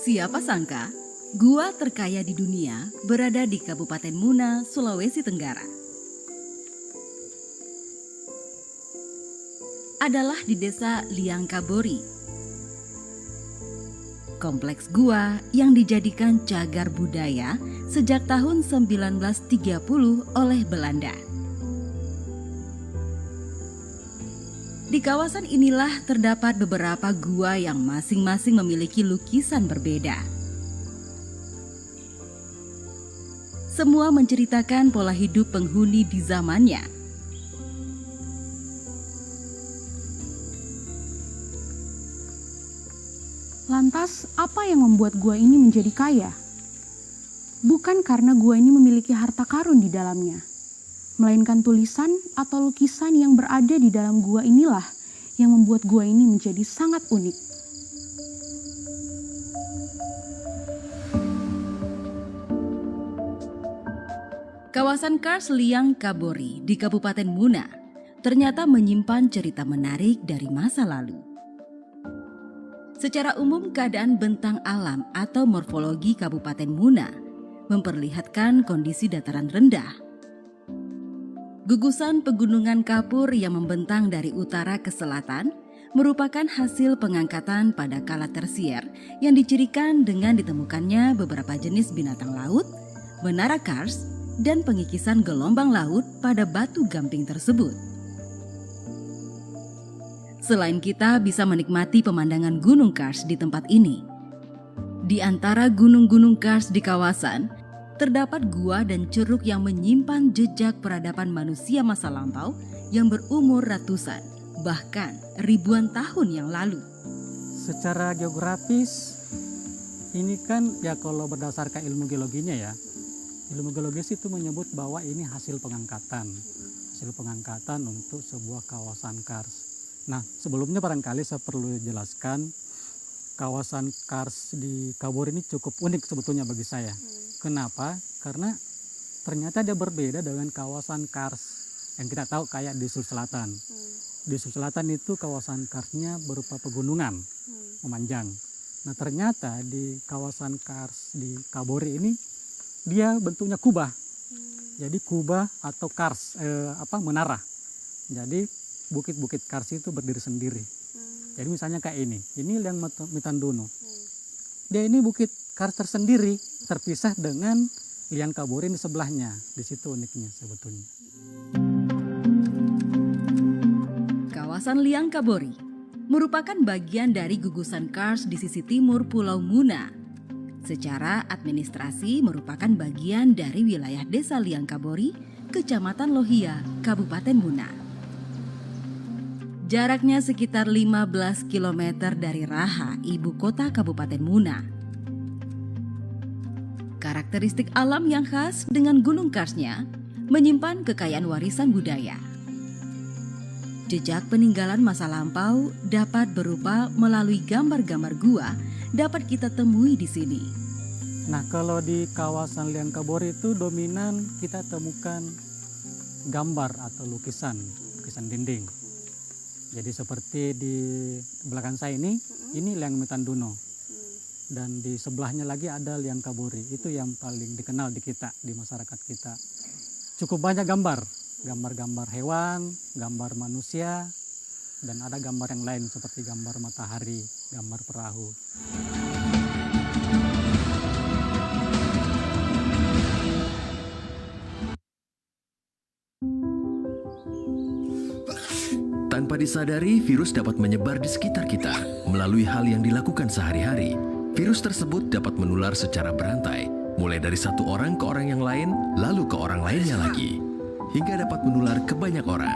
Siapa sangka, gua terkaya di dunia berada di Kabupaten Muna, Sulawesi Tenggara. Adalah di desa Liangkabori. Kompleks gua yang dijadikan cagar budaya sejak tahun 1930 oleh Belanda. Di kawasan inilah terdapat beberapa gua yang masing-masing memiliki lukisan berbeda. Semua menceritakan pola hidup penghuni di zamannya. Lantas, apa yang membuat gua ini menjadi kaya? Bukan karena gua ini memiliki harta karun di dalamnya, melainkan tulisan atau lukisan yang berada di dalam gua inilah yang membuat gua ini menjadi sangat unik. Kawasan Kars Liangkabori di Kabupaten Muna ternyata menyimpan cerita menarik dari masa lalu. Secara umum, keadaan bentang alam atau morfologi Kabupaten Muna memperlihatkan kondisi dataran rendah. Gugusan pegunungan kapur yang membentang dari utara ke selatan merupakan hasil pengangkatan pada kala tersier yang dicirikan dengan ditemukannya beberapa jenis binatang laut, menara Kars, dan pengikisan gelombang laut pada batu gamping tersebut. Selain kita bisa menikmati pemandangan Gunung Kars di tempat ini, di antara gunung-gunung Kars di kawasan, terdapat gua dan curug yang menyimpan jejak peradaban manusia masa lampau yang berumur ratusan, bahkan ribuan tahun yang lalu. Secara geografis, ini kan ya kalau berdasarkan ilmu geologinya ya, ilmu geologis itu menyebut bahwa ini hasil pengangkatan untuk sebuah kawasan Kars. Nah, sebelumnya barangkali saya perlu jelaskan, kawasan Kars di Kabor ini cukup unik sebetulnya bagi saya. Kenapa? Karena ternyata dia berbeda dengan kawasan Kars yang kita tahu kayak di Sulawesi Selatan. Di Sulawesi Selatan itu kawasan Karsnya berupa pegunungan, memanjang. Nah, ternyata di kawasan Kars di Kabori ini dia bentuknya kubah. Jadi kubah atau Kars, menara. Jadi bukit-bukit Kars itu berdiri sendiri. Jadi misalnya kayak ini Liangmitandono. Dia ini bukit Kars tersendiri, terpisah dengan Liangkabori di sebelahnya. Di situ uniknya sebetulnya. Kawasan Liangkabori merupakan bagian dari gugusan Kars di sisi timur Pulau Muna. Secara administrasi merupakan bagian dari wilayah Desa Liangkabori, Kecamatan Lohia, Kabupaten Muna. Jaraknya sekitar 15 km dari Raha, ibu kota Kabupaten Muna. Karakteristik alam yang khas dengan Gunung Karsnya menyimpan kekayaan warisan budaya. Jejak peninggalan masa lampau dapat berupa melalui gambar-gambar gua dapat kita temui di sini. Nah, kalau di kawasan Liangkabori itu dominan kita temukan gambar atau lukisan dinding. Jadi seperti di belakang saya ini Liangmitandono. Dan di sebelahnya lagi ada Liangkabori. Itu yang paling dikenal di kita, di masyarakat kita. Cukup banyak gambar hewan, gambar manusia, dan ada gambar yang lain seperti gambar matahari, gambar perahu. Tanpa disadari, virus dapat menyebar di sekitar kita melalui hal yang dilakukan sehari-hari. Virus tersebut dapat menular secara berantai, mulai dari satu orang ke orang yang lain, lalu ke orang lainnya lagi, hingga dapat menular ke banyak orang.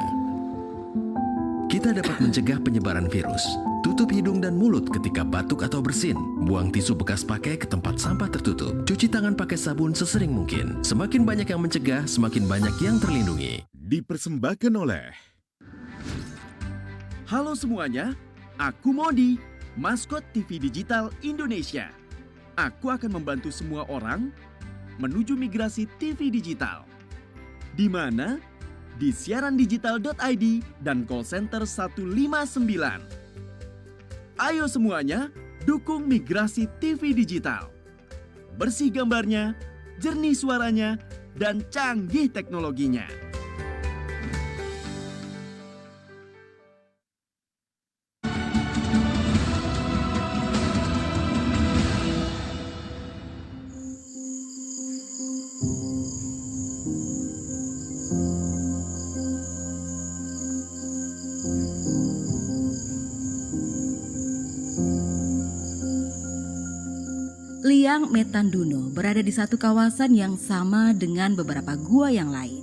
Kita dapat mencegah penyebaran virus. Tutup hidung dan mulut ketika batuk atau bersin. Buang tisu bekas pakai ke tempat sampah tertutup. Cuci tangan pakai sabun sesering mungkin. Semakin banyak yang mencegah, semakin banyak yang terlindungi. Dipersembahkan oleh Halo semuanya, aku Modi, maskot TV Digital Indonesia. Aku akan membantu semua orang menuju migrasi TV digital. Di mana? Di siarandigital.id dan call center 159. Ayo semuanya, Dukung migrasi TV digital. Bersih gambarnya, jernih suaranya, dan canggih teknologinya. Liang Metanduno berada di satu kawasan yang sama dengan beberapa gua yang lain,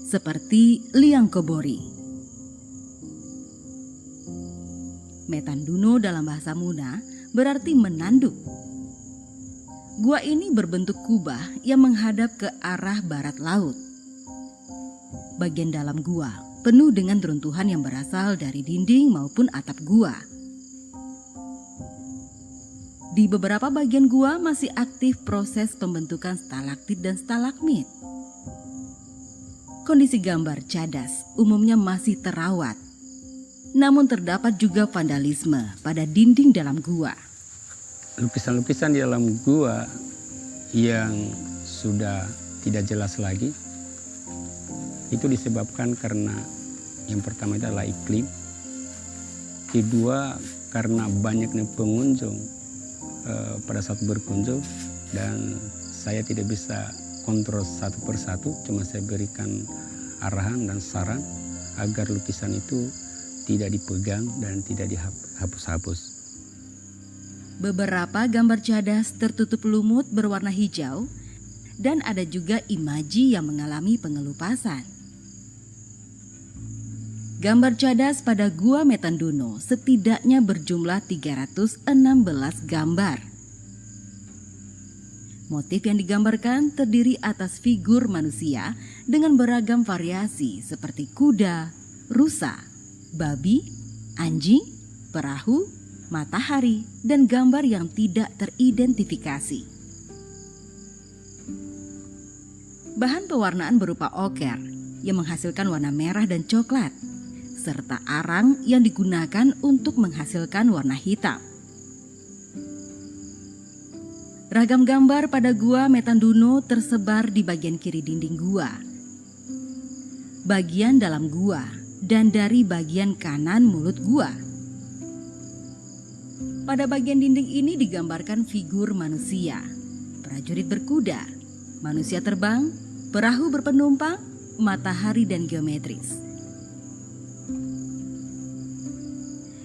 seperti Liang Kobori. Metanduno dalam bahasa Muna berarti menanduk. Gua ini berbentuk kubah yang menghadap ke arah barat laut. Bagian dalam gua penuh dengan runtuhan yang berasal dari dinding maupun atap gua. Di beberapa bagian gua masih aktif proses pembentukan stalaktit dan stalagmit. Kondisi gambar cadas umumnya masih terawat. Namun terdapat juga vandalisme pada dinding dalam gua. Lukisan-lukisan di dalam gua yang sudah tidak jelas lagi itu disebabkan karena yang pertama itu adalah iklim. Kedua karena banyaknya pengunjung pada saat berkunjung dan saya tidak bisa kontrol satu persatu, cuma saya berikan arahan dan saran agar lukisan itu tidak dipegang dan tidak dihapus-hapus. Beberapa gambar cadas tertutup lumut berwarna hijau dan ada juga imaji yang mengalami pengelupasan. Gambar cadas pada Gua Metanduno setidaknya berjumlah 316 gambar. Motif yang digambarkan terdiri atas figur manusia dengan beragam variasi seperti kuda, rusa, babi, anjing, perahu, matahari, dan gambar yang tidak teridentifikasi. Bahan pewarnaan berupa oker yang menghasilkan warna merah dan coklat, serta arang yang digunakan untuk menghasilkan warna hitam. Ragam gambar pada Gua Metanduno tersebar di bagian kiri dinding gua, bagian dalam gua, dan dari bagian kanan mulut gua. Pada bagian dinding ini digambarkan figur manusia, prajurit berkuda, manusia terbang, perahu berpenumpang, matahari, dan geometris.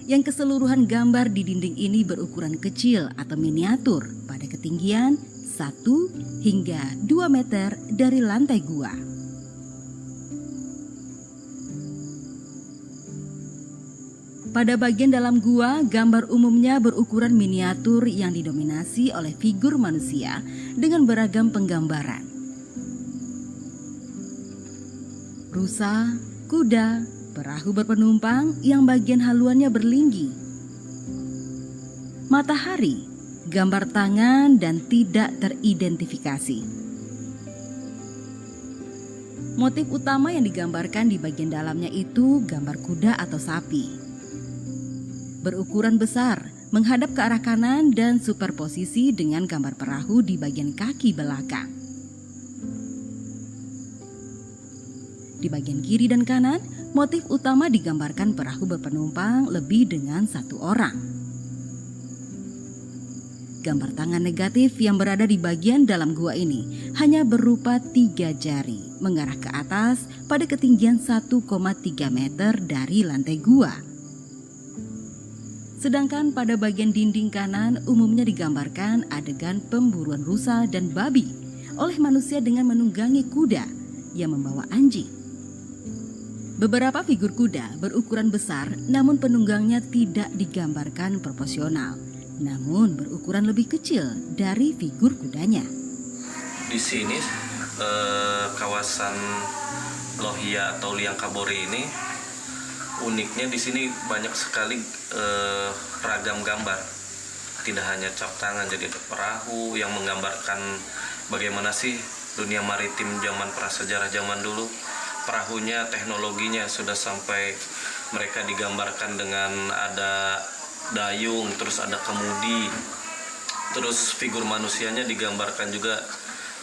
Yang keseluruhan gambar di dinding ini berukuran kecil atau miniatur pada ketinggian 1 hingga 2 meter dari lantai gua. Pada bagian dalam gua, gambar umumnya berukuran miniatur yang didominasi oleh figur manusia dengan beragam penggambaran. Rusa, kuda, perahu berpenumpang yang bagian haluannya berlinggi. Matahari, gambar tangan dan tidak teridentifikasi. Motif utama yang digambarkan di bagian dalamnya itu gambar kuda atau sapi. Berukuran besar, menghadap ke arah kanan dan superposisi dengan gambar perahu di bagian kaki belakang. Di bagian kiri dan kanan, motif utama digambarkan perahu berpenumpang lebih dengan 1 orang. Gambar tangan negatif yang berada di bagian dalam gua ini hanya berupa 3 jari mengarah ke atas pada ketinggian 1,3 meter dari lantai gua. Sedangkan pada bagian dinding kanan umumnya digambarkan adegan pemburuan rusa dan babi oleh manusia dengan menunggangi kuda yang membawa anjing. Beberapa figur kuda berukuran besar namun penunggangnya tidak digambarkan proporsional, namun berukuran lebih kecil dari figur kudanya. Di sini kawasan Lohia atau Liang Kabori ini uniknya di sini banyak sekali ragam gambar. Tidak hanya cap tangan, jadi ada perahu yang menggambarkan bagaimana sih dunia maritim zaman prasejarah zaman dulu. Perahunya, teknologinya sudah sampai mereka digambarkan dengan ada dayung, terus ada kemudi, terus figur manusianya digambarkan juga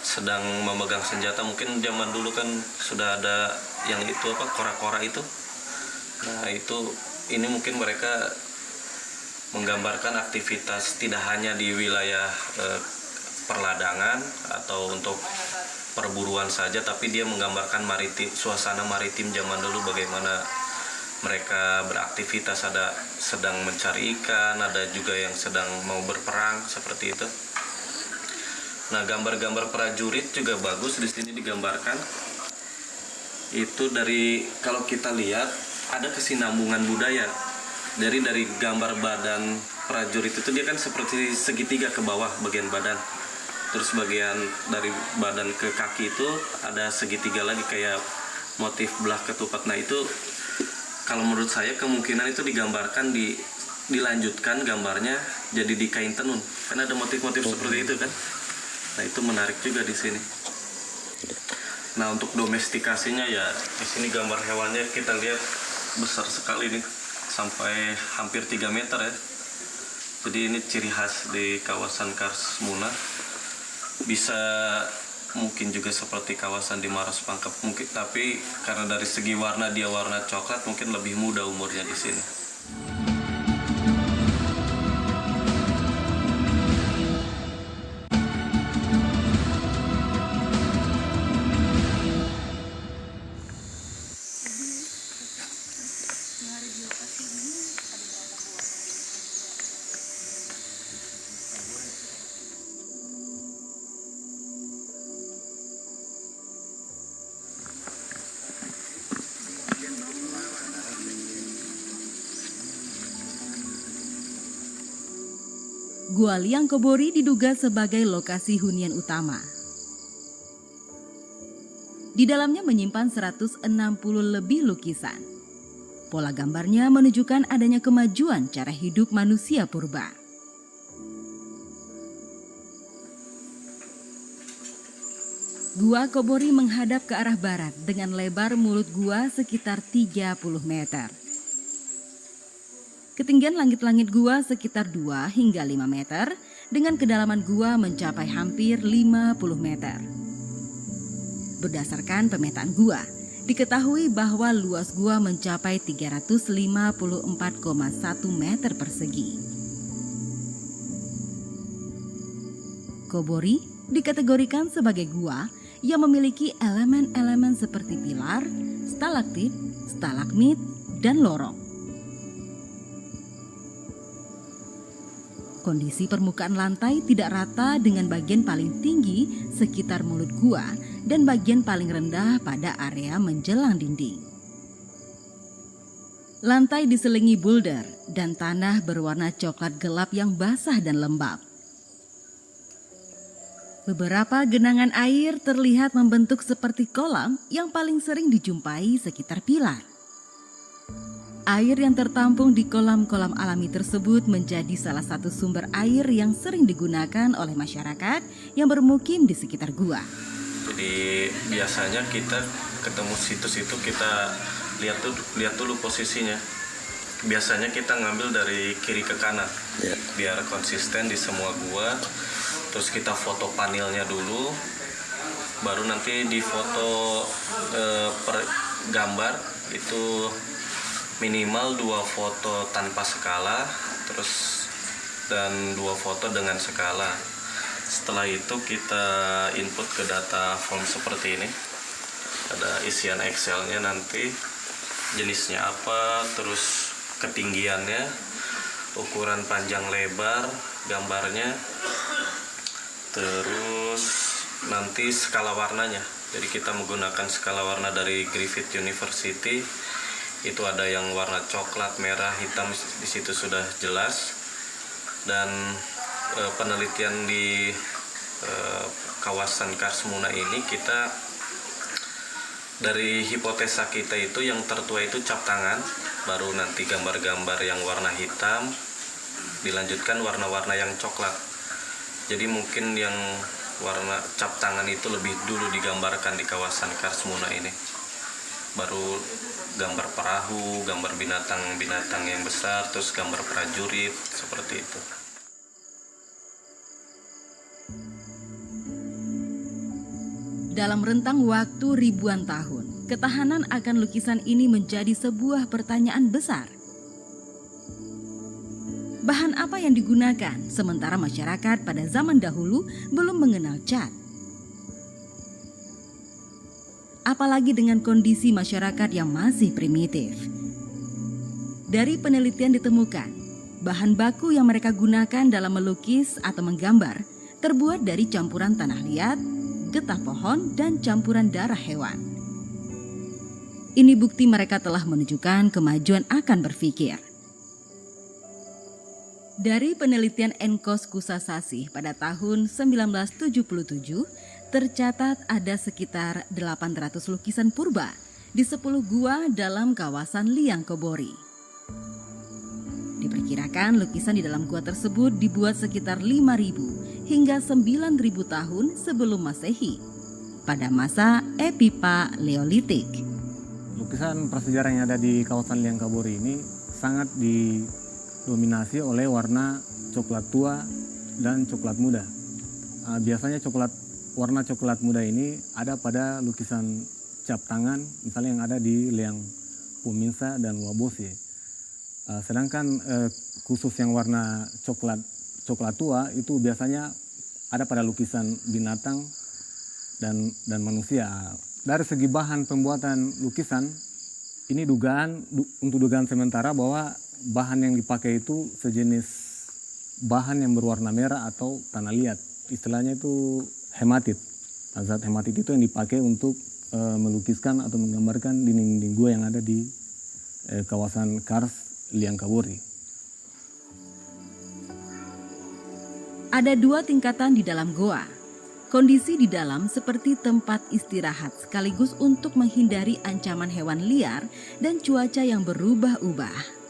sedang memegang senjata. Mungkin zaman dulu kan sudah ada yang itu apa, kora-kora itu. Nah itu, ini mungkin mereka menggambarkan aktivitas tidak hanya di wilayah perladangan atau untuk perburuan saja, tapi dia menggambarkan suasana maritim zaman dulu, bagaimana mereka beraktivitas, ada sedang mencari ikan, ada juga yang sedang mau berperang seperti itu. Nah, gambar-gambar prajurit juga bagus di sini digambarkan. Itu dari, kalau kita lihat ada kesinambungan budaya. Dari gambar badan prajurit itu dia kan seperti segitiga ke bawah bagian badan. Terus bagian dari badan ke kaki itu ada segitiga lagi kayak motif belah ketupat. Nah itu kalau menurut saya kemungkinan itu digambarkan dilanjutkan gambarnya jadi di kain tenun. Kan ada motif-motif seperti itu kan. Nah itu menarik juga di sini. Nah untuk domestikasinya ya di sini gambar hewannya kita lihat besar sekali nih, sampai hampir 3 meter ya. Jadi ini ciri khas di kawasan Kars Muna. Bisa mungkin juga seperti kawasan di Maros Pangkep mungkin, tapi karena dari segi warna dia warna coklat, mungkin lebih muda umurnya di sini. Gua Liang Kobori diduga sebagai lokasi hunian utama. Di dalamnya menyimpan 160 lebih lukisan. Pola gambarnya menunjukkan adanya kemajuan cara hidup manusia purba. Gua Kobori menghadap ke arah barat dengan lebar mulut gua sekitar 30 meter. Ketinggian langit-langit gua sekitar 2 hingga 5 meter dengan kedalaman gua mencapai hampir 50 meter. Berdasarkan pemetaan gua, diketahui bahwa luas gua mencapai 354,1 meter persegi. Kobori dikategorikan sebagai gua yang memiliki elemen-elemen seperti pilar, stalaktit, stalagmit, dan lorong. Kondisi permukaan lantai tidak rata dengan bagian paling tinggi sekitar mulut gua dan bagian paling rendah pada area menjelang dinding. Lantai diselingi boulder dan tanah berwarna coklat gelap yang basah dan lembab. Beberapa genangan air terlihat membentuk seperti kolam yang paling sering dijumpai sekitar pilar. Air yang tertampung di kolam-kolam alami tersebut menjadi salah satu sumber air yang sering digunakan oleh masyarakat yang bermukim di sekitar gua. Jadi biasanya kita ketemu situs itu kita lihat dulu posisinya. Biasanya kita ngambil dari kiri ke kanan, biar konsisten di semua gua. Terus kita foto panelnya dulu, baru nanti di foto per gambar itu minimal 2 foto tanpa skala, terus dan 2 foto dengan skala. Setelah itu kita input ke data form seperti ini. Ada isian Excel-nya nanti, jenisnya apa, terus ketinggiannya, ukuran panjang lebar, gambarnya, terus nanti skala warnanya. Jadi kita menggunakan skala warna dari Griffith University. Itu ada yang warna coklat, merah, hitam, di situ sudah jelas. Dan penelitian di kawasan Kars Muna ini, kita dari hipotesa kita itu yang tertua itu cap tangan, baru nanti gambar-gambar yang warna hitam, dilanjutkan warna-warna yang coklat. Jadi mungkin yang warna cap tangan itu lebih dulu digambarkan di kawasan Kars Muna ini. baru gambar perahu, gambar binatang-binatang yang besar, terus gambar prajurit, seperti itu. Dalam rentang waktu ribuan tahun, ketahanan akan lukisan ini menjadi sebuah pertanyaan besar. Bahan apa yang digunakan sementara masyarakat pada zaman dahulu belum mengenal cat? Apalagi dengan kondisi masyarakat yang masih primitif. Dari penelitian ditemukan, bahan baku yang mereka gunakan dalam melukis atau menggambar terbuat dari campuran tanah liat, getah pohon, dan campuran darah hewan. Ini bukti mereka telah menunjukkan kemajuan akan berpikir. Dari penelitian Enkos Kusasasih pada tahun 1977, tercatat ada sekitar 800 lukisan purba di 10 gua dalam kawasan Liang Kobori. Diperkirakan lukisan di dalam gua tersebut dibuat sekitar 5.000 hingga 9.000 tahun sebelum Masehi, pada masa Epipaleolitik. Lukisan prasejarah yang ada di kawasan Liang Kobori ini sangat didominasi oleh warna coklat tua dan coklat muda. Biasanya warna coklat muda ini ada pada lukisan cap tangan, misalnya yang ada di Liang Puminsa dan Wabose. Sedangkan khusus yang warna coklat tua itu biasanya ada pada lukisan binatang dan manusia. Dari segi bahan pembuatan lukisan, ini untuk dugaan sementara bahwa bahan yang dipakai itu sejenis bahan yang berwarna merah atau tanah liat. Istilahnya itu hematit. Zat hematit itu yang dipakai untuk melukiskan atau menggambarkan dinding-dinding gua yang ada di kawasan Kars Liang Kobori. Ada 2 tingkatan di dalam goa. Kondisi di dalam seperti tempat istirahat sekaligus untuk menghindari ancaman hewan liar dan cuaca yang berubah-ubah.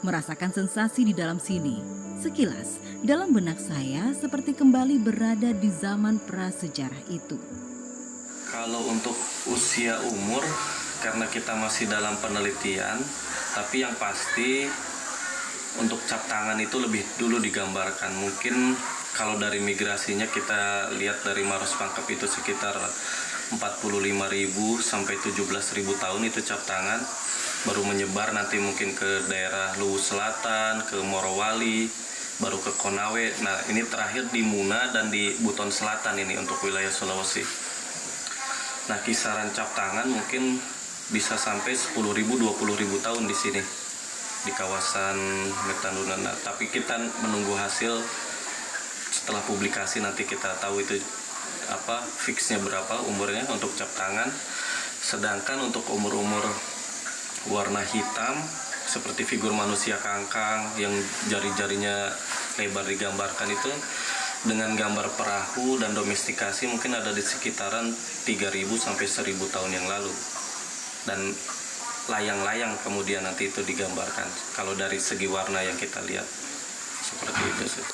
Merasakan sensasi di dalam sini, sekilas dalam benak saya seperti kembali berada di zaman prasejarah itu. Kalau untuk usia umur, karena kita masih dalam penelitian, tapi yang pasti untuk cap tangan itu lebih dulu digambarkan. Mungkin kalau dari migrasinya kita lihat dari Maros Pangkep itu sekitar 45.000 sampai 17.000 tahun itu cap tangan. Baru menyebar nanti mungkin ke daerah Luwu Selatan, ke Morowali, baru ke Konawe. Nah ini terakhir di Muna dan di Buton Selatan ini untuk wilayah Sulawesi. Nah kisaran cap tangan mungkin bisa sampai 10.000, 20.000 tahun di sini, di kawasan Metandunan. Nah, tapi kita menunggu hasil setelah publikasi, nanti kita tahu itu fixnya berapa umurnya untuk cap tangan. Sedangkan untuk umur-umur warna hitam seperti figur manusia kangkang yang jari-jarinya lebar digambarkan itu dengan gambar perahu dan domestikasi mungkin ada di sekitaran 3.000 sampai 1.000 tahun yang lalu. Dan layang-layang kemudian nanti itu digambarkan kalau dari segi warna yang kita lihat seperti itu sih.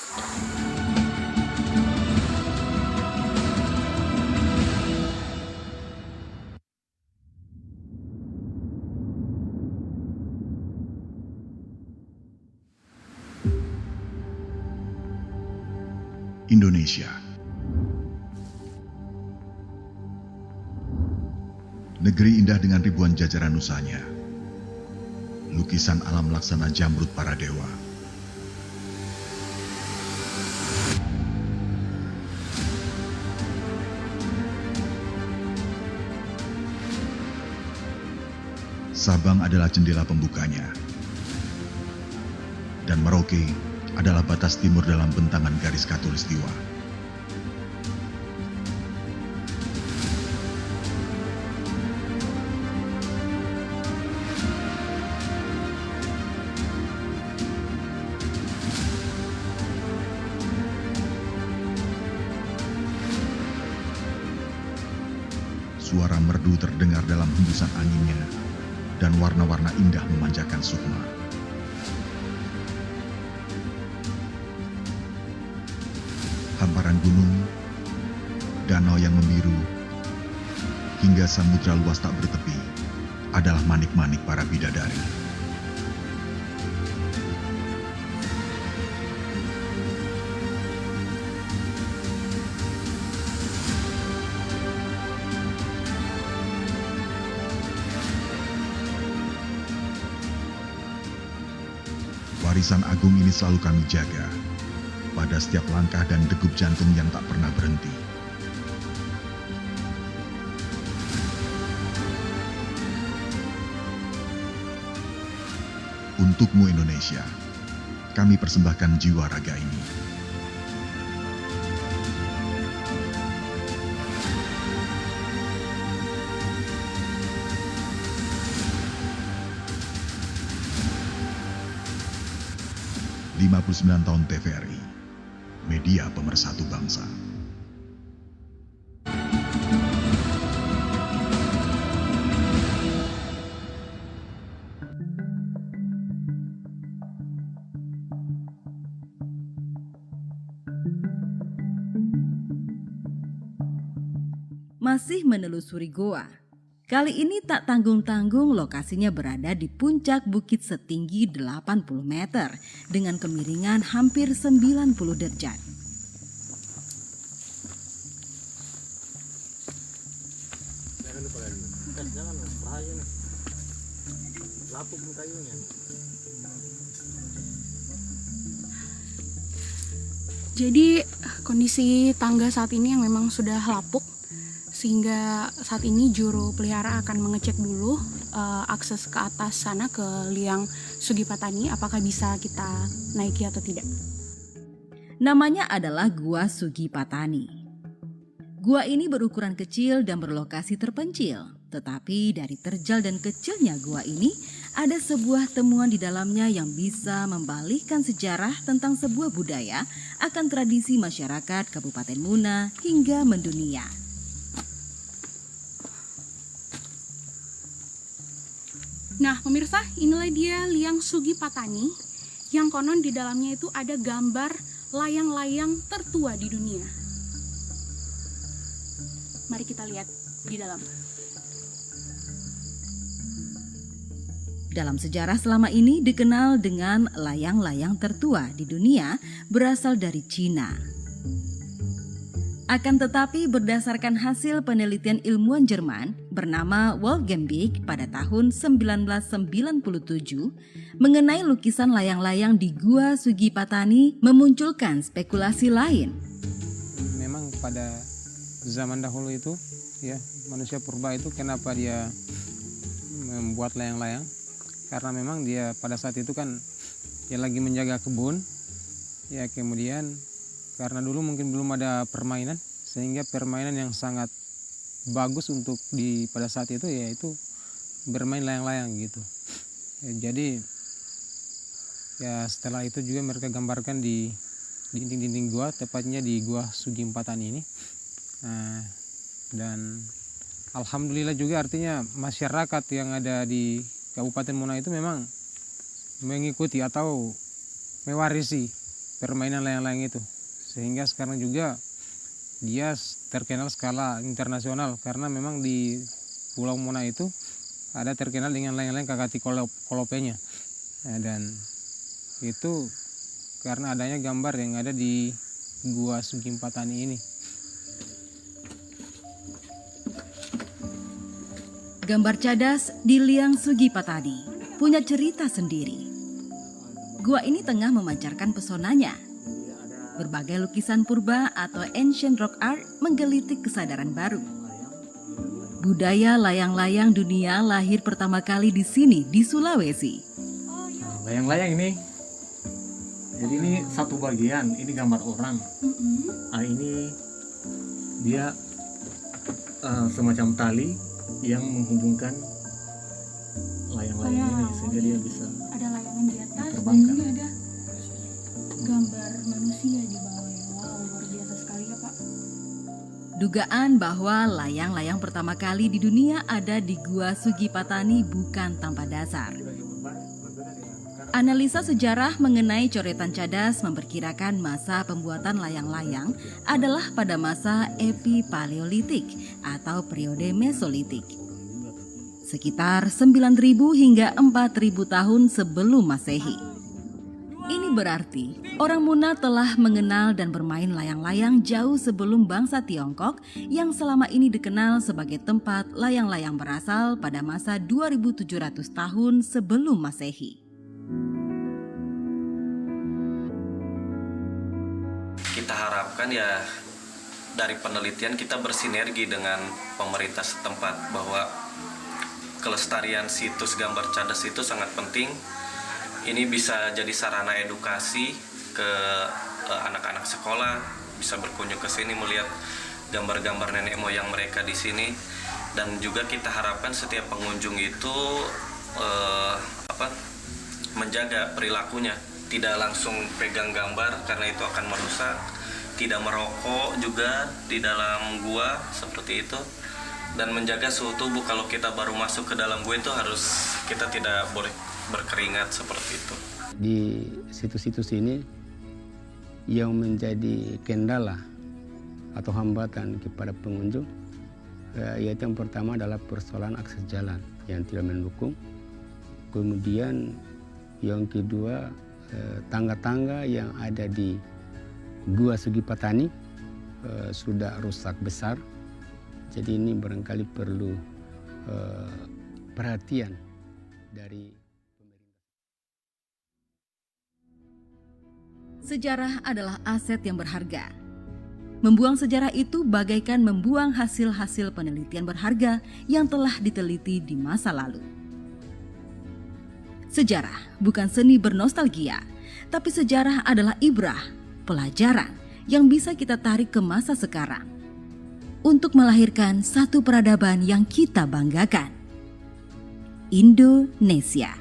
Indonesia. Negeri indah dengan ribuan jajaran nusanya. Lukisan alam laksana jamrut para dewa. Sabang adalah jendela pembukanya. Dan Merauke adalah batas timur dalam bentangan garis khatulistiwa. Suara merdu terdengar dalam hembusan anginnya, dan warna-warna indah memanjakan sukma. Hamparan gunung, danau yang membiru, hingga samudra luas tak bertepi adalah manik-manik para bidadari. Warisan agung ini selalu kami jaga pada setiap langkah dan degup jantung yang tak pernah berhenti. Untukmu Indonesia, kami persembahkan jiwa raga ini. ...59 tahun TVRI, media pemersatu bangsa. Masih menelusuri goa. Kali ini tak tanggung-tanggung lokasinya berada di puncak bukit setinggi 80 meter dengan kemiringan hampir 90 derajat. Jadi kondisi tangga saat ini yang memang sudah lapuk, sehingga saat ini juru pelihara akan mengecek dulu akses ke atas sana ke liang Sugipatani, apakah bisa kita naiki atau tidak. Namanya adalah Gua Sugipatani. Gua ini berukuran kecil dan berlokasi terpencil, tetapi dari terjal dan kecilnya gua ini ada sebuah temuan di dalamnya yang bisa membalikkan sejarah tentang sebuah budaya akan tradisi masyarakat Kabupaten Muna hingga mendunia. Nah pemirsa, inilah dia liang Sugipatani yang konon di dalamnya itu ada gambar layang-layang tertua di dunia. Mari kita lihat di dalam. Dalam sejarah selama ini dikenal dengan layang-layang tertua di dunia berasal dari Cina. Akan tetapi berdasarkan hasil penelitian ilmuwan Jerman bernama Wolfgang Beck pada tahun 1997 mengenai lukisan layang-layang di Gua Sugipatani memunculkan spekulasi lain. Memang pada zaman dahulu itu ya manusia purba itu kenapa dia membuat layang-layang? Karena memang dia pada saat itu kan dia lagi menjaga kebun ya, kemudian karena dulu mungkin belum ada permainan, sehingga permainan yang sangat bagus untuk pada saat itu yaitu bermain layang-layang gitu. Ya, jadi ya setelah itu juga mereka gambarkan di dinding-dinding gua, tepatnya di Gua Sugipatani ini. Dan alhamdulillah juga artinya masyarakat yang ada di Kabupaten Muna itu memang mengikuti atau mewarisi permainan layang-layang itu. Sehingga sekarang juga dia terkenal skala internasional karena memang di Pulau Muna itu ada terkenal dengan layang-layang Kakati Kolopenya. Dan itu karena adanya gambar yang ada di Gua Sugipatani ini. Gambar cadas di liang Sugipatani punya cerita sendiri. Gua ini tengah memancarkan pesonanya. Berbagai lukisan purba atau ancient rock art menggelitik kesadaran baru. Budaya layang-layang dunia lahir pertama kali di sini, di Sulawesi. Layang-layang ini, jadi ini satu bagian, ini gambar orang. Ini dia semacam tali yang menghubungkan layang-layang ini sehingga dia bisa ada layangan di atas diterbangkan. dan juga ada gambar manusia di bawahnya. Wow, luar biasa sekali ya Pak. Dugaan bahwa layang-layang pertama kali di dunia ada di Gua Sugipatani bukan tanpa dasar. Analisa sejarah mengenai coretan cadas memperkirakan masa pembuatan layang-layang adalah pada masa Epipaleolitik atau periode Mesolitik. Sekitar 9.000 hingga 4.000 tahun sebelum Masehi. Ini berarti orang Muna telah mengenal dan bermain layang-layang jauh sebelum bangsa Tiongkok yang selama ini dikenal sebagai tempat layang-layang berasal pada masa 2700 tahun sebelum Masehi. Kita harapkan ya dari penelitian kita bersinergi dengan pemerintah setempat bahwa kelestarian situs gambar cadas itu sangat penting. Ini bisa jadi sarana edukasi ke anak-anak sekolah, bisa berkunjung ke sini melihat gambar-gambar nenek moyang mereka di sini, dan juga kita harapkan setiap pengunjung itu menjaga perilakunya, tidak langsung pegang gambar karena itu akan merusak, tidak merokok juga di dalam gua seperti itu, dan menjaga suhu tubuh. Kalau kita baru masuk ke dalam gua itu harus kita tidak boleh berkeringat seperti itu. Di situs-situs ini yang menjadi kendala atau hambatan kepada pengunjung, yaitu yang pertama adalah persoalan akses jalan yang tidak mendukung. Kemudian yang kedua, tangga-tangga yang ada di Gua Sugi Patani sudah rusak besar. Jadi ini barangkali perlu perhatian dari pemerintah. Sejarah adalah aset yang berharga. Membuang sejarah itu bagaikan membuang hasil-hasil penelitian berharga yang telah diteliti di masa lalu. Sejarah bukan seni bernostalgia, tapi sejarah adalah ibrah, pelajaran yang bisa kita tarik ke masa sekarang untuk melahirkan satu peradaban yang kita banggakan. Indonesia.